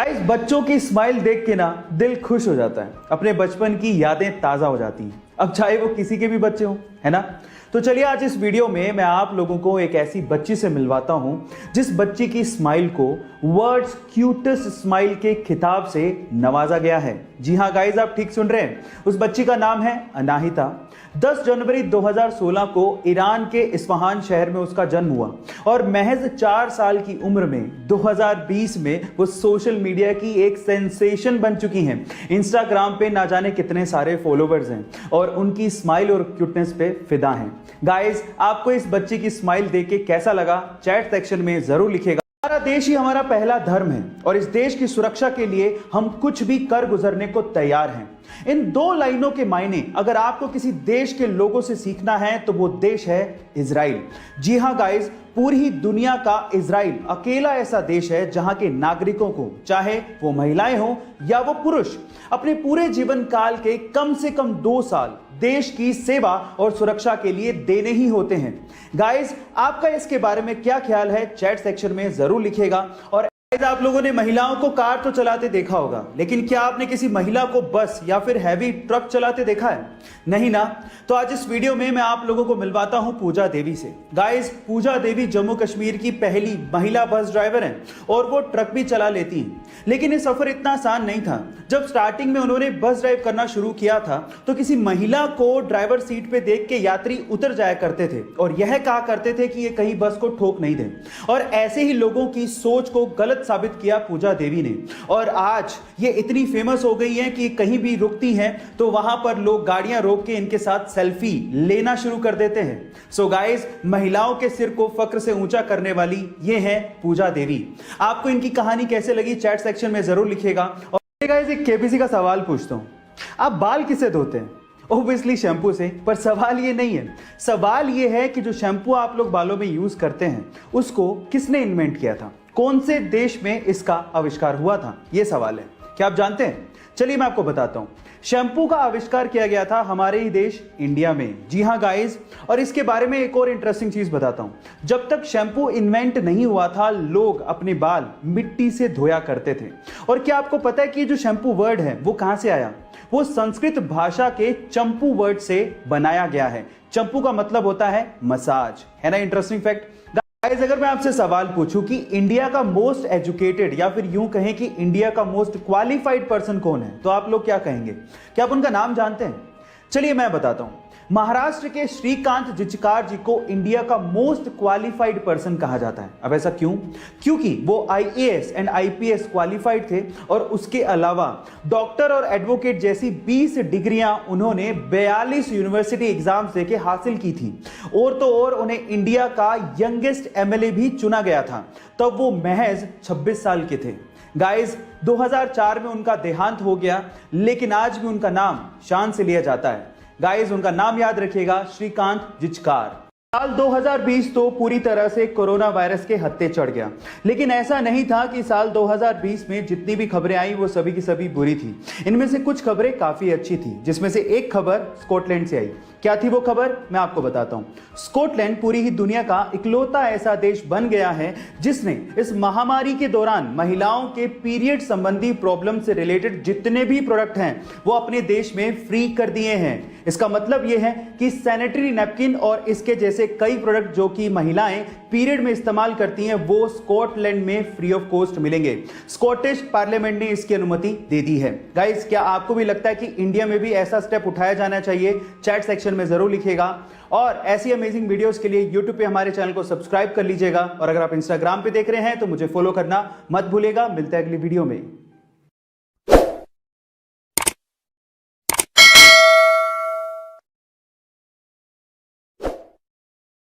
Guys, बच्चों की smile देख के ना दिल खुश हो जाता है, अपने बचपन की यादें ताजा हो जाती हैं। अब चाहे वो किसी के भी बच्चे हो, है ना। तो चलिए आज इस वीडियो में मैं आप लोगों को एक ऐसी बच्ची से मिलवाता हूं जिस बच्ची की स्माइल को वर्ल्ड्स क्यूटेस्ट स्माइल के खिताब से नवाजा गया है। जी हां गाइस, आप ठीक सुन रहे हैं। उस बच्ची का नाम है अनाहिता। 10 जनवरी 2016 को ईरान के इस्फहान शहर में उसका जन्म हुआ और महज 4 साल की उम्र में 2020 में वो सोशल मीडिया की एक सेंसेशन बन चुकी हैं। इंस्टाग्राम पे ना जाने कितने सारे फॉलोवर्स हैं और उनकी स्माइल और क्यूटनेस पे फिदा हैं। गाइस, आपको इस बच्ची की स्माइल देख के कैसा लगा चैट सेक्शन में जरूर लिखिएगा। हमारा देश ही हमारा पहला धर्म है और इस देश की सुरक्षा के लिए हम कुछ भी कर गुजरने को तैयार हैं। इन 2 लाइनों के मायने अगर आपको किसी देश के लोगों से सीखना है तो वो देश है इजराइल। जी हां गाइस, पूरी दुनिया का इजराइल अकेला ऐसा देश है जहां के नागरिकों को, चाहे वो महिलाएं हो या वो पुरुष, अपने पूरे जीवन काल के कम से कम 2 साल देश की सेवा और सुरक्षा के लिए देने ही होते हैं। गाइस, आपका इसके बारे में क्या ख्याल है चैट सेक्शन में जरूर लिखिएगा। और आप लोगों ने महिलाओं को कार तो चलाते देखा होगा, लेकिन क्या आपने किसी महिला को बस या फिर हैवी ट्रक चलाते देखा है? नहीं ना। तो आज इस वीडियो में मैं आप लोगों को मिलवाता हूं पूजा देवी से। गाइस, पूजा देवी जम्मू कश्मीर की पहली महिला बस ड्राइवर हैं और वो ट्रक भी चला लेती हैं। लेकिन ये सफर इतना आसान नहीं था। जब स्टार्टिंग में उन्होंने बस ड्राइव करना शुरू किया था तो किसी महिला को ड्राइवर सीट पे देख के यात्री उतर जाया करते थे और यह कहा करते थे कि ये कहीं बस को ठोक नहीं दे। और ऐसे ही लोगों की सोच को गलत साबित किया पूजा देवी ने और आज ये इतनी फेमस हो गई हैं कि कहीं भी रुकती हैं तो वहां पर लोग गाड़ियां रोक के इनके साथ सेल्फी लेना शुरू कर देते हैं। सो गाइस, महिलाओं के सिर को फक्र से ऊंचा करने वाली ये है पूजा देवी। आपको इनकी कहानी कैसे लगी चैट सेक्शन में जरूर लिखिएगा। और गाइस, एक केबीसी का सवाल पूछता हूं, आप बाल किससे धोते हैं? ओब्वियसली शैम्पू से। पर सवाल ये नहीं है, सवाल ये है कि जो शैम्पू आप लोग बालों में यूज करते हैं उसको किसने इन्वेंट किया था, कौन से देश में इसका आविष्कार हुआ था, यह सवाल है। क्या आप जानते हैं? चलिए मैं आपको बताता हूं। शैम्पू का आविष्कार किया गया था हमारे ही देश इंडिया में। जी हां गाइस, और इसके बारे में एक और इंटरेस्टिंग चीज बताता हूं। जब तक शैम्पू इन्वेंट नहीं हुआ था लोग अपने बाल मिट्टी से धोया करते थे। और क्या आपको पता है कि जो शैम्पू वर्ड है वो कहां से आया? वो संस्कृत भाषा के चंपू वर्ड से बनाया गया है। चंपू का मतलब होता है मसाज, है ना इंटरेस्टिंग फैक्ट। गाइस, अगर मैं आपसे सवाल पूछूं कि इंडिया का मोस्ट एजुकेटेड या फिर यूं कहें कि इंडिया का मोस्ट क्वालिफाइड पर्सन कौन है, तो आप लोग क्या कहेंगे? क्या आप उनका नाम जानते हैं? चलिए मैं बताता हूं। महाराष्ट्र के श्रीकांत जिचकार जी को इंडिया का मोस्ट क्वालिफाइड पर्सन कहा जाता है। अब ऐसा क्यों? क्योंकि वो आईएएस एंड आईपीएस क्वालिफाइड थे और उसके अलावा डॉक्टर और एडवोकेट जैसी 20 डिग्रियां उन्होंने 42 यूनिवर्सिटी एग्जाम्स देके हासिल की थी। और तो और उन्हें इंडिया का यंगेस्ट एमएलए भी चुना गया था। तब वो महज 26 साल के थे। गाइस, 2004 में उनका देहांत हो गया, लेकिन आज भी उनका नाम शान से लिया जाता है। गाइस, उनका नाम याद रखिएगा, श्रीकांत जिचकार। साल 2020 तो पूरी तरह से कोरोना वायरस के हत्थे चढ़ गया, लेकिन ऐसा नहीं था कि साल 2020 में जितनी भी खबरें आई वो सभी की सभी बुरी थी। इनमें से कुछ खबरें काफी अच्छी थी, जिसमें से एक खबर स्कॉटलैंड से आई। क्या थी वो खबर? मैं आपको बताता हूं। स्कॉटलैंड पूरी ही दुनिया का इकलौता ऐसा देश बन गया है जिसने इस महामारी के दौरान महिलाओं के पीरियड संबंधी प्रॉब्लम से रिलेटेड जितने भी प्रोडक्ट हैं वो अपने देश में फ्री कर दिए हैं। इसका मतलब यह है कि सैनिटरी नैपकिन और इसके जैसे कई प्रोडक्ट जो कि महिलाएं पीरियड में इस्तेमाल करती हैं वो स्कॉटलैंड में फ्री ऑफ कॉस्ट मिलेंगे। स्कॉटिश पार्लियामेंट ने इसकी अनुमति दे दी है। गाइस, क्या आपको भी लगता है कि इंडिया में भी ऐसा स्टेप उठाया जाना चाहिए? चैट सेक्शन में जरूर लिखिएगा। और ऐसी अमेजिंग वीडियोस के लिए YouTube पे हमारे चैनल को सब्सक्राइब कर लीजिएगा और अगर आप Instagram पे देख रहे हैं तो मुझे फॉलो करना मत भूलिएगा। मिलते हैं अगली वीडियो में।